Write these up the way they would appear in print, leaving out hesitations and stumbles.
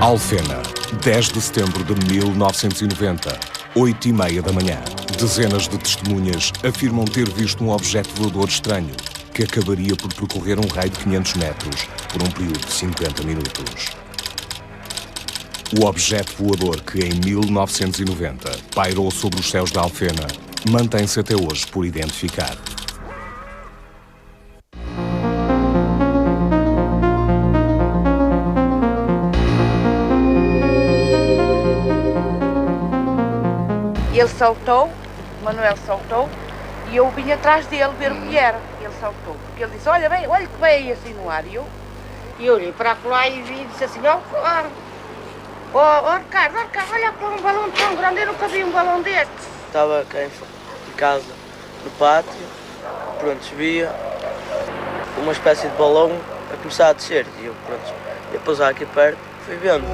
Alfena, 10 de setembro de 1990, 8h30 da manhã. Dezenas de testemunhas afirmam ter visto um objeto voador estranho que acabaria por percorrer um raio de 500 metros por um período de 50 minutos. O objeto voador que em 1990 pairou sobre os céus da Alfena mantém-se até hoje por identificar. Ele saltou, o Manuel saltou, e eu vim atrás dele ver o que era. Ele saltou, porque ele disse, olha que vem aí assim no ar. E eu olhei para lá e vi e disse assim, Ricardo, olha para um balão tão grande, eu nunca vi um balão destes. Estava cá em casa, no pátio, pronto, via uma espécie de balão a começar a descer. E eu, pronto, ia pousar aqui perto, fui vendo.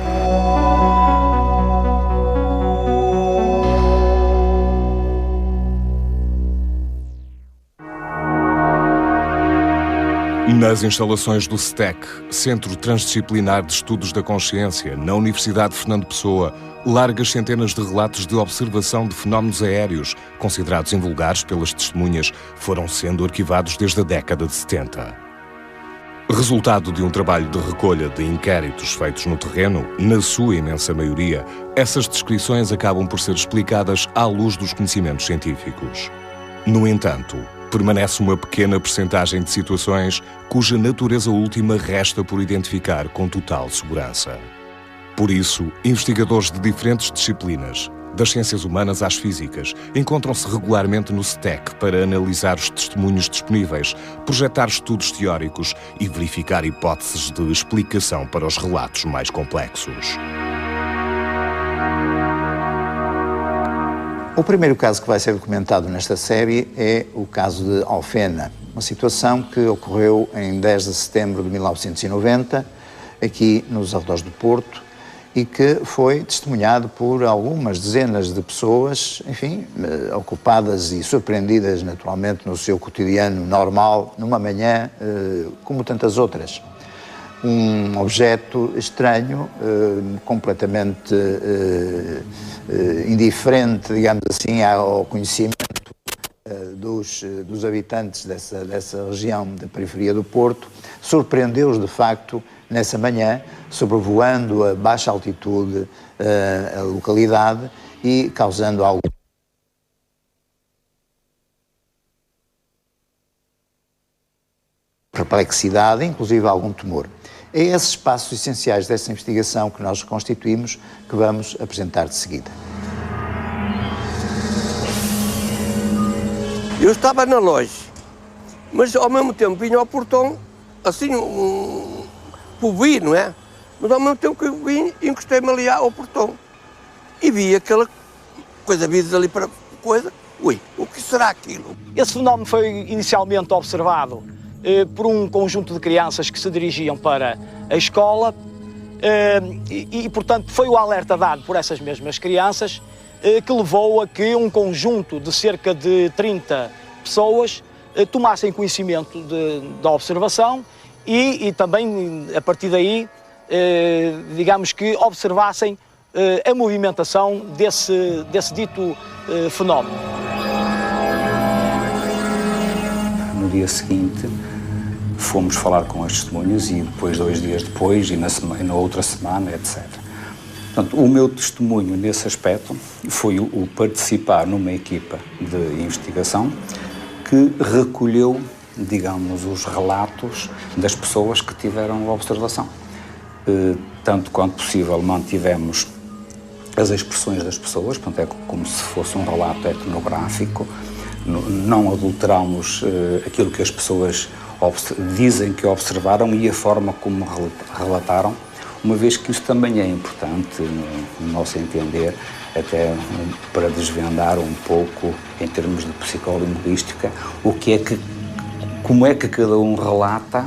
Nas instalações do STEC, Centro Transdisciplinar de Estudos da Consciência, na Universidade de Fernando Pessoa, largas centenas de relatos de observação de fenómenos aéreos, considerados invulgares pelas testemunhas, foram sendo arquivados desde a década de 70. Resultado de um trabalho de recolha de inquéritos feitos no terreno, na sua imensa maioria, essas descrições acabam por ser explicadas à luz dos conhecimentos científicos. No entanto, permanece uma pequena percentagem de situações cuja natureza última resta por identificar com total segurança. Por isso, investigadores de diferentes disciplinas, das ciências humanas às físicas, encontram-se regularmente no STEC para analisar os testemunhos disponíveis, projetar estudos teóricos e verificar hipóteses de explicação para os relatos mais complexos. O primeiro caso que vai ser documentado nesta série é o caso de Alfena, uma situação que ocorreu em 10 de setembro de 1990, aqui nos arredores do Porto, e que foi testemunhado por algumas dezenas de pessoas, enfim, ocupadas e surpreendidas naturalmente no seu cotidiano normal, numa manhã como tantas outras. Um objeto estranho, completamente indiferente, digamos assim, ao conhecimento dos habitantes dessa região da periferia do Porto, surpreendeu-os de facto nessa manhã, sobrevoando a baixa altitude a localidade e causando algo perplexidade, inclusive algum temor. É esses passos essenciais dessa investigação que nós constituímos que vamos apresentar de seguida. Eu estava na loja, mas ao mesmo tempo vinha ao portão, assim, por vir, não é? Mas ao mesmo tempo que eu vim, encostei-me ali ao portão e vi aquela coisa vinda ali para coisa. Ui, o que será aquilo? Esse fenómeno foi inicialmente observado por um conjunto de crianças que se dirigiam para a escola e, portanto, foi o alerta dado por essas mesmas crianças que levou a que um conjunto de cerca de 30 pessoas tomassem conhecimento da observação e também, a partir daí, digamos que observassem a movimentação desse dito fenómeno. No dia seguinte, fomos falar com as testemunhas e depois, 2 dias depois, e na outra semana, etc. Portanto, o meu testemunho nesse aspecto foi o participar numa equipa de investigação que recolheu, digamos, os relatos das pessoas que tiveram a observação. Tanto quanto possível mantivemos as expressões das pessoas, portanto é como se fosse um relato etnográfico, não adulteramos aquilo que as pessoas dizem que observaram e a forma como relataram, uma vez que isso também é importante, no nosso entender, até para desvendar um pouco, em termos de psicolinguística, como é que cada um relata,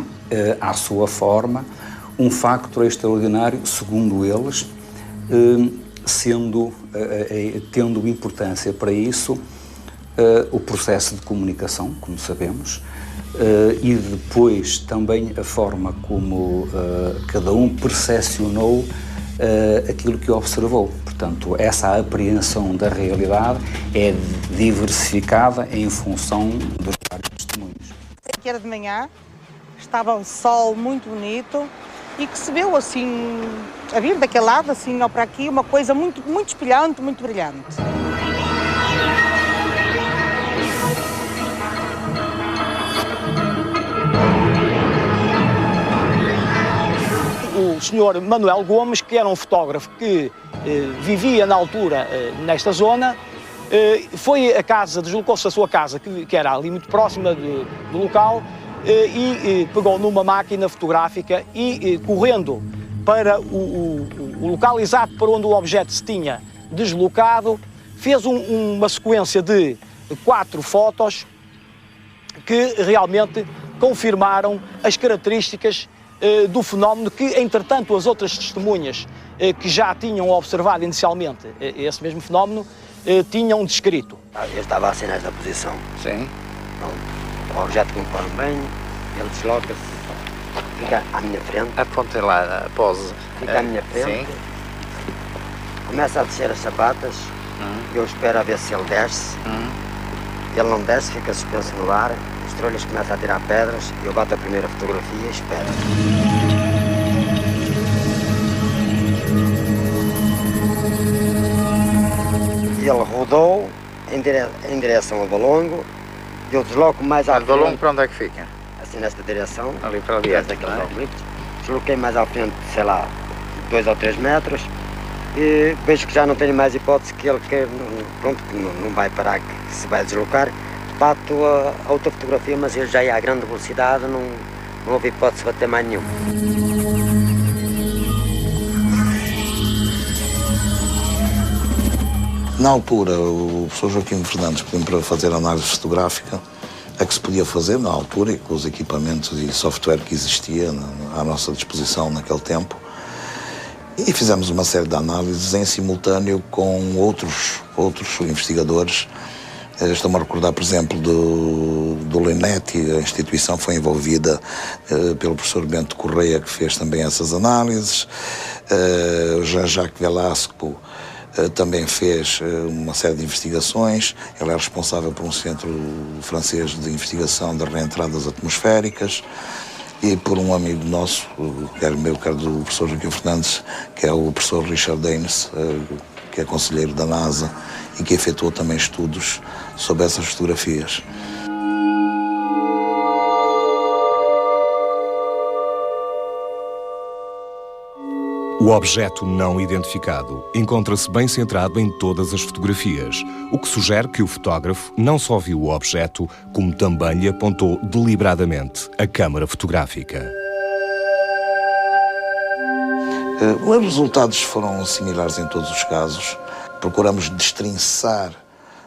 à sua forma, um facto extraordinário, segundo eles, tendo importância para isso o processo de comunicação, como sabemos, e depois também a forma como cada um percepcionou aquilo que observou. Portanto, essa apreensão da realidade é diversificada em função dos vários testemunhos. Sei que era de manhã, estava o sol muito bonito e que se viu assim, a vir daquele lado, assim, ou para aqui, uma coisa muito, muito espelhante, muito brilhante. O senhor Manuel Gomes, que era um fotógrafo que vivia na altura nesta zona, foi a casa, deslocou-se a sua casa, que era ali muito próxima do local, e pegou numa máquina fotográfica e correndo para o local exato para onde o objeto se tinha deslocado, fez uma sequência de 4 fotos que realmente confirmaram as características do fenómeno que, entretanto, as outras testemunhas que já tinham observado inicialmente esse mesmo fenómeno tinham descrito. Eu estava assim nesta posição. Sim. O objeto que me põe bem, ele desloca-se, fica à minha frente. Apontei lá a pose. Fica à minha frente. Sim. Começa a descer as sapatas, eu espero a ver se ele desce. Ele não desce, fica suspenso no ar. Os trolhas começam a tirar pedras, eu bato a primeira fotografia e espero. Ele rodou em direção ao Valongo, eu desloco mais à frente. Valongo para onde é que fica? Assim nesta direção. Ali para ali. Desloquei mais à frente, sei lá, 2 ou 3 metros. E vejo que já não tenho mais hipótese que ele quer, pronto, não vai parar, que se vai deslocar. Bato a outra fotografia, mas ele já ia a grande velocidade, não houve hipótese de bater mais nenhum. Na altura, o professor Joaquim Fernandes pediu para fazer análise fotográfica, a que se podia fazer na altura, e com os equipamentos e software que existia à nossa disposição naquele tempo. E fizemos uma série de análises em simultâneo com outros investigadores. Estou-me a recordar, por exemplo, do LINET, a instituição foi envolvida pelo professor Bento Correia, que fez também essas análises. O Jean-Jacques Velasco também fez uma série de investigações. Ele é responsável por um centro francês de investigação das reentradas atmosféricas. E por um amigo nosso, quer meu, quer do professor Joaquim Fernandes, que é o professor Richard Daines, que é conselheiro da NASA e que efetuou também estudos sobre essas fotografias. O objeto não identificado encontra-se bem centrado em todas as fotografias, o que sugere que o fotógrafo não só viu o objeto, como também lhe apontou deliberadamente a câmara fotográfica. Os resultados foram similares em todos os casos. Procuramos destrinçar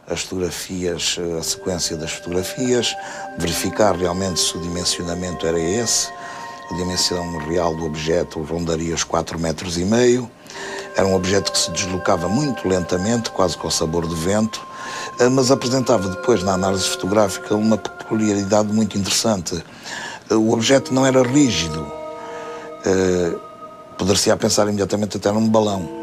as fotografias, a sequência das fotografias, verificar realmente se o dimensionamento era esse. A dimensão real do objeto rondaria os 4,5 metros. Era um objeto que se deslocava muito lentamente, quase com o sabor do vento, mas apresentava depois, na análise fotográfica, uma peculiaridade muito interessante. O objeto não era rígido. Poder-se-á pensar imediatamente até num balão.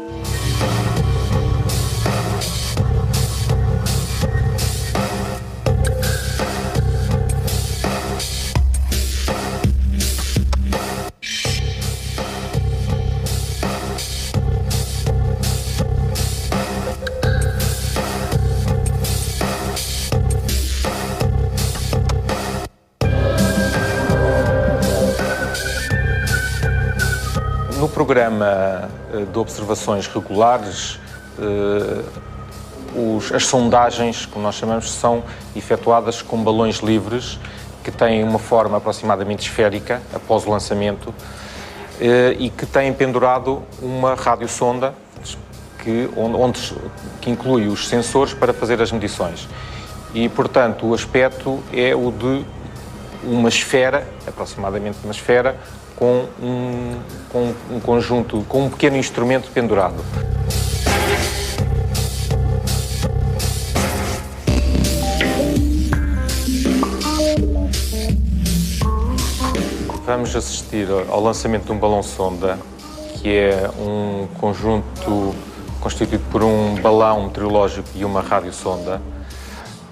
No programa de observações regulares, as sondagens, como nós chamamos, são efetuadas com balões livres que têm uma forma aproximadamente esférica após o lançamento e que têm pendurado uma radiosonda que inclui os sensores para fazer as medições. E, portanto, o aspecto é o de uma esfera, aproximadamente uma esfera, com um conjunto, com um pequeno instrumento pendurado. Vamos assistir ao lançamento de um balão-sonda que é um conjunto constituído por um balão meteorológico e uma radiosonda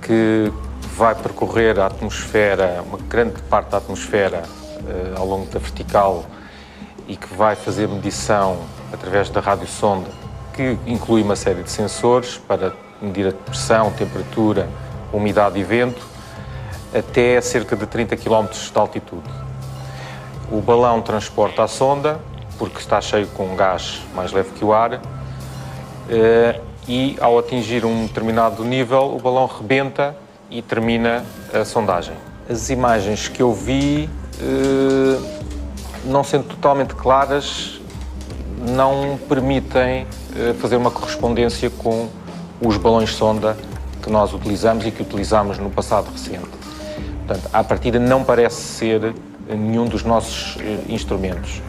que vai percorrer a atmosfera, uma grande parte da atmosfera ao longo da vertical e que vai fazer medição através da radiosonda, que inclui uma série de sensores para medir a pressão, temperatura, umidade e vento, até cerca de 30 km de altitude. O balão transporta a sonda, porque está cheio com um gás mais leve que o ar, e ao atingir um determinado nível, o balão rebenta e termina a sondagem. As imagens que eu vi, não sendo totalmente claras, não permitem fazer uma correspondência com os balões sonda que nós utilizamos e que utilizámos no passado recente. Portanto, à partida não parece ser nenhum dos nossos instrumentos.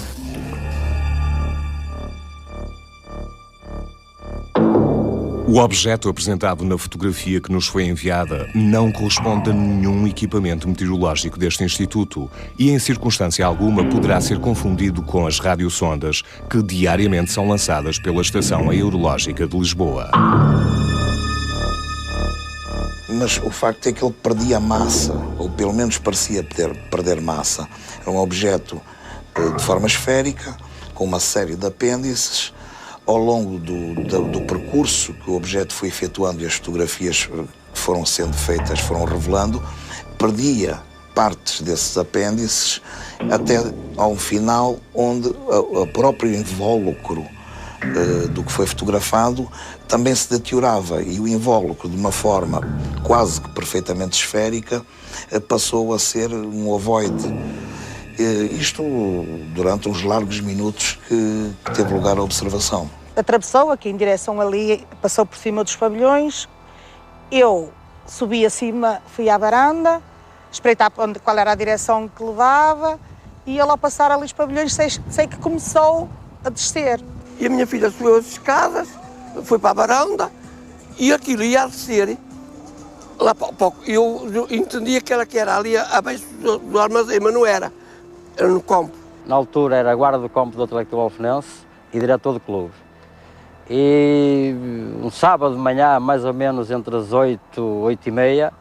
O objeto apresentado na fotografia que nos foi enviada não corresponde a nenhum equipamento meteorológico deste Instituto e, em circunstância alguma, poderá ser confundido com as radiosondas que diariamente são lançadas pela Estação Aerológica de Lisboa. Mas o facto é que ele perdia massa, ou pelo menos parecia perder massa. Era um objeto de forma esférica, com uma série de apêndices. Ao longo do percurso que o objeto foi efetuando e as fotografias que foram sendo feitas foram revelando, perdia partes desses apêndices até ao final, onde o próprio invólucro do que foi fotografado também se deteriorava e o invólucro, de uma forma quase que perfeitamente esférica, passou a ser um ovoide. Isto durante uns largos minutos que teve lugar a observação. Atravessou aqui em direção ali, passou por cima dos pavilhões. Eu subi acima, fui à varanda, espreitar qual era a direção que levava e ele, ao passar ali os pavilhões, sei que começou a descer. E a minha filha subiu as escadas, foi para a varanda e aquilo ia a descer. Lá, eu entendia que era ali abaixo do armazém, mas não era. Era no campo. Na altura era guarda do campo do Intelectual Alfenense e diretor do clube. E um sábado de manhã, mais ou menos entre as 8h30,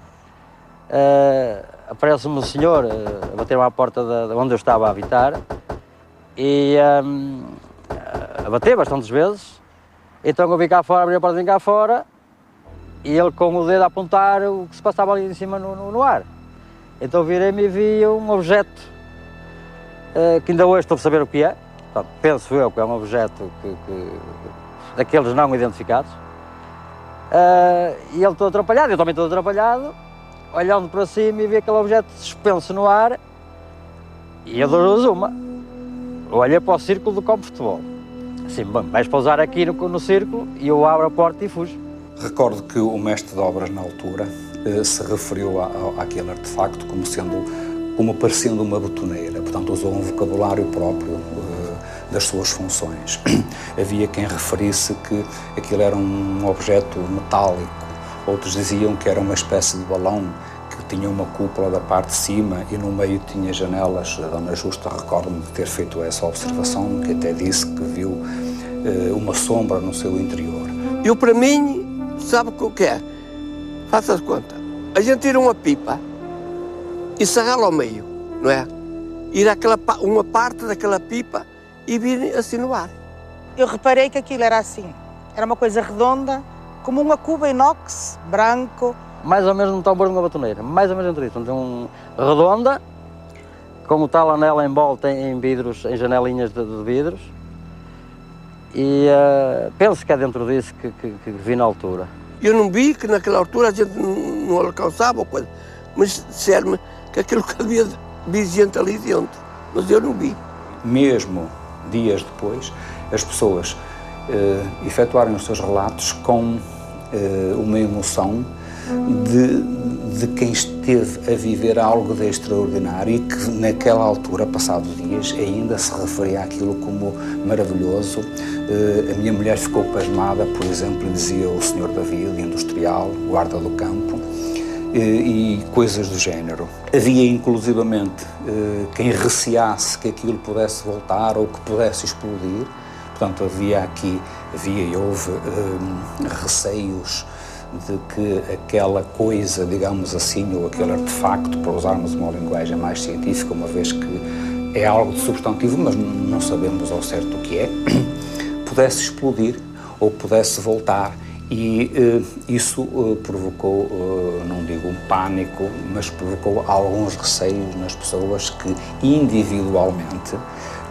aparece-me um senhor a bater-me à porta de onde eu estava a habitar e a bater bastantes vezes. Então eu vim cá fora, abri a porta, vim cá fora e ele com o dedo a apontar o que se passava ali em cima no ar. Então virei-me e vi um objeto que ainda hoje estou a saber o que é. Portanto, penso eu que é um objeto daqueles não identificados. E ele todo atrapalhado, eu também todo atrapalhado, olhando para cima e vi aquele objeto suspenso no ar e eu dou-lhes uma. Olhei para o círculo do campo de futebol. Assim, bom, vais pousar aqui no círculo e eu abro a porta e fujo. Recordo que o mestre de obras, na altura, se referiu àquele artefacto como parecendo uma betoneira, portanto usou um vocabulário próprio das suas funções. Havia quem referisse que aquilo era um objeto metálico, outros diziam que era uma espécie de balão que tinha uma cúpula da parte de cima e no meio tinha janelas. A Dona Justa recordo-me de ter feito essa observação, que até disse que viu uma sombra no seu interior. Eu, para mim, sabe o que é? Faça de conta. A gente tira uma pipa e serrá-la ao meio, não é? Ir uma parte daquela pipa e vir assim no ar. Eu reparei que aquilo era assim. Era uma coisa redonda, como uma cuba inox, branco. Mais ou menos um tambor de uma batoneira, mais ou menos entre isso. Então, redonda, com o tal anel em volta em vidros, em janelinhas de vidros. E penso que é dentro disso que vi na altura. Eu não vi que naquela altura a gente não alcançava ou coisa, mas disseram-me que aquilo que havia de gente ali dentro, mas eu não vi. Mesmo dias depois, as pessoas efetuaram os seus relatos com uma emoção de quem esteve a viver algo de extraordinário e que naquela altura, passados dias, ainda se referia àquilo como maravilhoso. A minha mulher ficou pasmada, por exemplo, dizia o senhor David, industrial, guarda do campo, e coisas do género. Havia inclusivamente quem receasse que aquilo pudesse voltar ou que pudesse explodir, Portanto, havia e houve receios de que aquela coisa, digamos assim, ou aquele artefacto, para usarmos uma linguagem mais científica, uma vez que é algo de substantivo, mas não sabemos ao certo o que é, pudesse explodir ou pudesse voltar. E isso provocou, não digo um pânico, mas provocou alguns receios nas pessoas que individualmente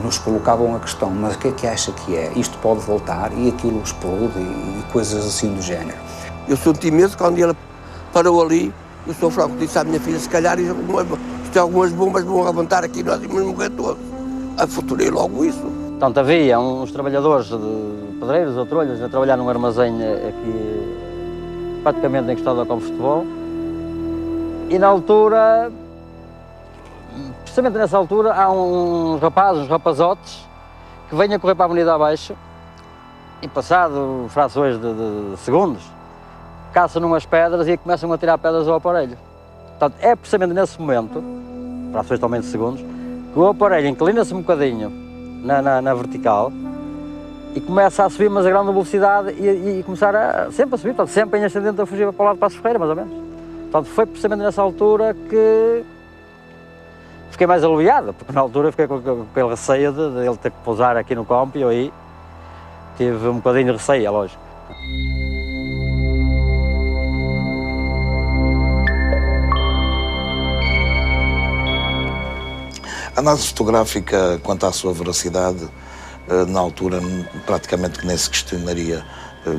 nos colocavam a questão: mas o que acha que é? Isto pode voltar e aquilo explode e coisas assim do género. Eu senti mesmo quando ele parou ali, o Sr. Franco disse à minha filha: se calhar isto algumas bombas vão levantar aqui, nós íamos morrer todos. Afuturei logo isso. Portanto, havia uns trabalhadores de pedreiros ou trolhas a trabalhar num armazém aqui, praticamente encostado ao campo de futebol. E na altura, precisamente nessa altura, há uns rapazes, uns rapazotes, que vêm a correr para a avenida abaixo e, passado frações de segundos, caçam umas pedras e começam a tirar pedras ao aparelho. Portanto, é precisamente nesse momento, frações também de segundos, que o aparelho inclina-se um bocadinho na vertical e começa a subir, mas a grande velocidade e começar sempre a subir, portanto, sempre em ascendente a fugir para o lado de Passos Ferreira, mais ou menos. Portanto, foi precisamente nessa altura que fiquei mais aliviado, porque na altura fiquei com aquele receio de ele ter que pousar aqui no campo e eu aí tive um bocadinho de receio, é lógico. A análise fotográfica, quanto à sua veracidade, na altura praticamente que nem se questionaria,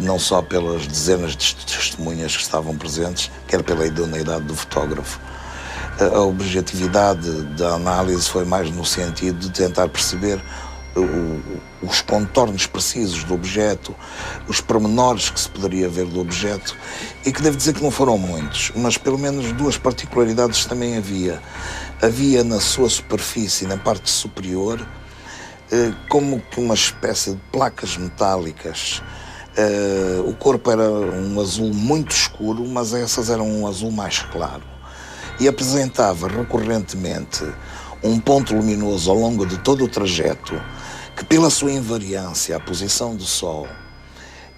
não só pelas dezenas de testemunhas que estavam presentes, quer pela idoneidade do fotógrafo. A objetividade da análise foi mais no sentido de tentar perceber os contornos precisos do objeto, os pormenores que se poderia ver do objeto, e que devo dizer que não foram muitos, mas pelo menos duas particularidades também havia. Havia na sua superfície, na parte superior, como que uma espécie de placas metálicas. O corpo era um azul muito escuro, mas essas eram um azul mais claro. E apresentava recorrentemente um ponto luminoso ao longo de todo o trajeto, que pela sua invariância, a posição do sol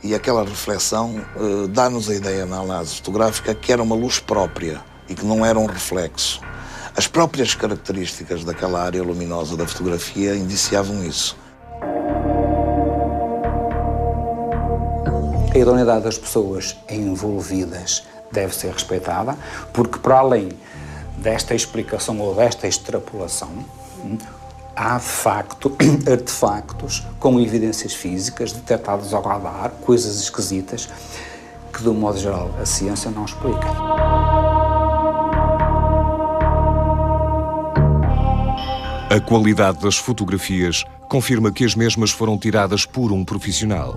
e aquela reflexão, dá-nos a ideia na análise fotográfica que era uma luz própria e que não era um reflexo. As próprias características daquela área luminosa da fotografia indiciavam isso. A idoneidade das pessoas envolvidas deve ser respeitada, porque para além desta explicação ou desta extrapolação, há de facto artefactos com evidências físicas detectados ao radar, coisas esquisitas, que de um modo geral a ciência não explica. A qualidade das fotografias confirma que as mesmas foram tiradas por um profissional.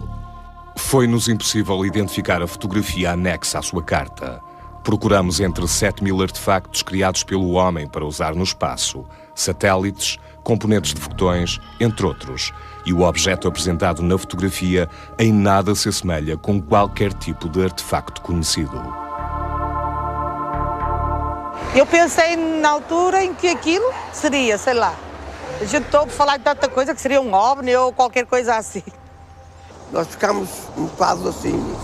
Foi-nos impossível identificar a fotografia anexa à sua carta. Procuramos entre 7.000 artefactos criados pelo homem para usar no espaço, satélites, componentes de foguetões, entre outros, e o objeto apresentado na fotografia em nada se assemelha com qualquer tipo de artefacto conhecido. Eu pensei na altura em que aquilo seria, sei lá, a gente estou a falar de tanta coisa que seria um OVNI ou qualquer coisa assim. Nós ficámos um bocado assim.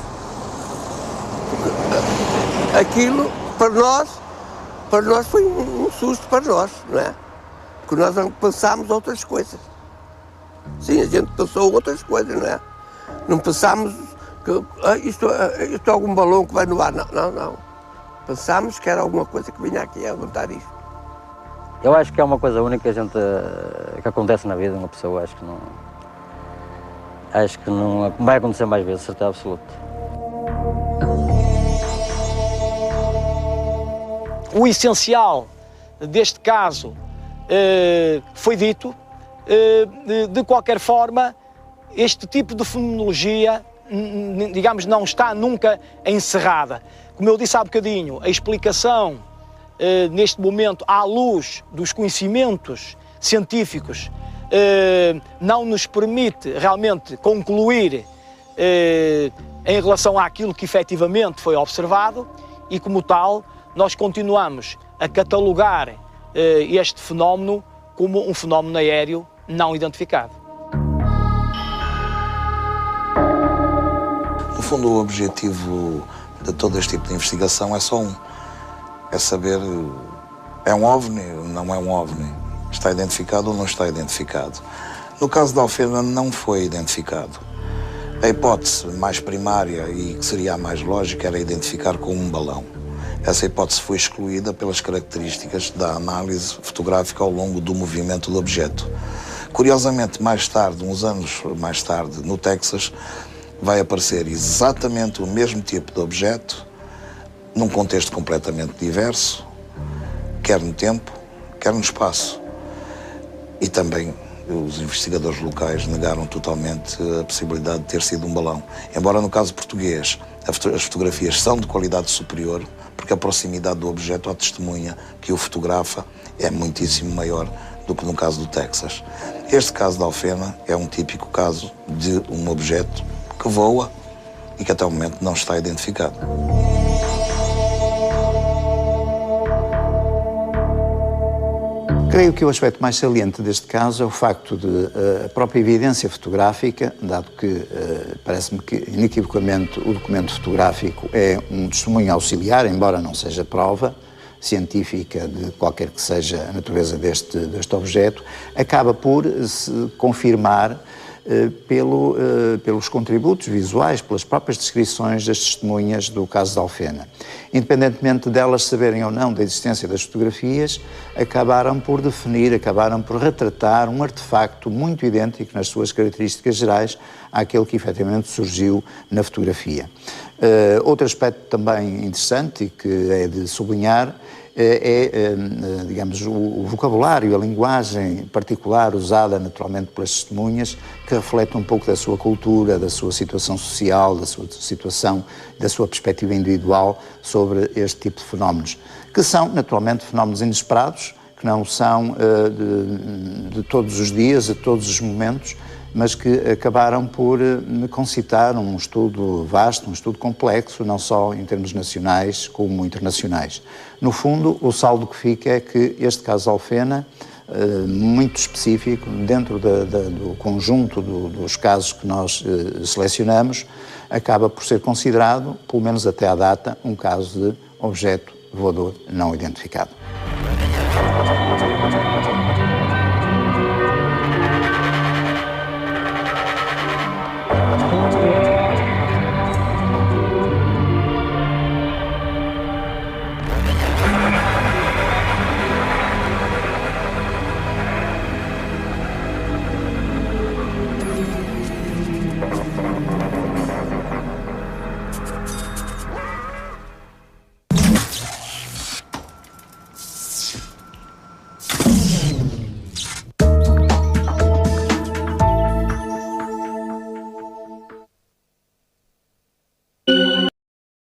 Aquilo, para nós foi um susto para nós, não é? Porque nós pensámos outras coisas. Sim, a gente pensou outras coisas, não é? Não pensámos que isto é algum balão que vai no ar, não. Pensámos que era alguma coisa que vinha aqui a levantar isto. Eu acho que é uma coisa única que acontece na vida de uma pessoa, acho que não vai acontecer mais vezes, certeza absoluta. O essencial deste caso foi dito. De qualquer forma, este tipo de fenomenologia, digamos, não está nunca encerrada. Como eu disse há bocadinho, a explicação neste momento à luz dos conhecimentos científicos não nos permite realmente concluir em relação àquilo que efetivamente foi observado e, como tal, nós continuamos a catalogar este fenómeno como um fenómeno aéreo não identificado. fundo, o objetivo de todo este tipo de investigação é só um. É saber, é um OVNI ou não é um OVNI? Está identificado ou não está identificado? No caso da Alfena, não foi identificado. A hipótese mais primária e que seria a mais lógica era identificar com um balão. Essa hipótese foi excluída pelas características da análise fotográfica ao longo do movimento do objeto. Curiosamente, mais tarde, uns anos mais tarde, no Texas, vai aparecer exatamente o mesmo tipo de objeto, num contexto completamente diverso, quer no tempo, quer no espaço. E também os investigadores locais negaram totalmente a possibilidade de ter sido um balão. Embora no caso português as fotografias são de qualidade superior, porque a proximidade do objeto à testemunha que o fotografa é muitíssimo maior do que no caso do Texas. Este caso da Alfena é um típico caso de um objeto que voa e que até o momento não está identificado. Creio que o aspecto mais saliente deste caso é o facto de a própria evidência fotográfica, dado que parece-me que inequivocamente o documento fotográfico é um testemunho auxiliar, embora não seja prova científica de qualquer que seja a natureza deste objeto, acaba por se confirmar pelos contributos visuais, pelas próprias descrições das testemunhas do caso da Alfena. Independentemente delas saberem ou não da existência das fotografias, acabaram por definir, acabaram por retratar um artefacto muito idêntico nas suas características gerais àquele que efetivamente surgiu na fotografia. Outro aspecto também interessante e que é de sublinhar digamos, o vocabulário, a linguagem particular usada naturalmente pelas testemunhas, que reflete um pouco da sua cultura, da sua situação social, da sua situação, da sua perspectiva individual sobre este tipo de fenómenos, que são naturalmente fenómenos inesperados, que não são de todos os dias, de todos os momentos, mas que acabaram por concitar um estudo vasto, um estudo complexo, não só em termos nacionais como internacionais. No fundo, o saldo que fica é que este caso Alfena, muito específico, dentro do conjunto dos casos que nós selecionamos, acaba por ser considerado, pelo menos até à data, um caso de objeto voador não identificado.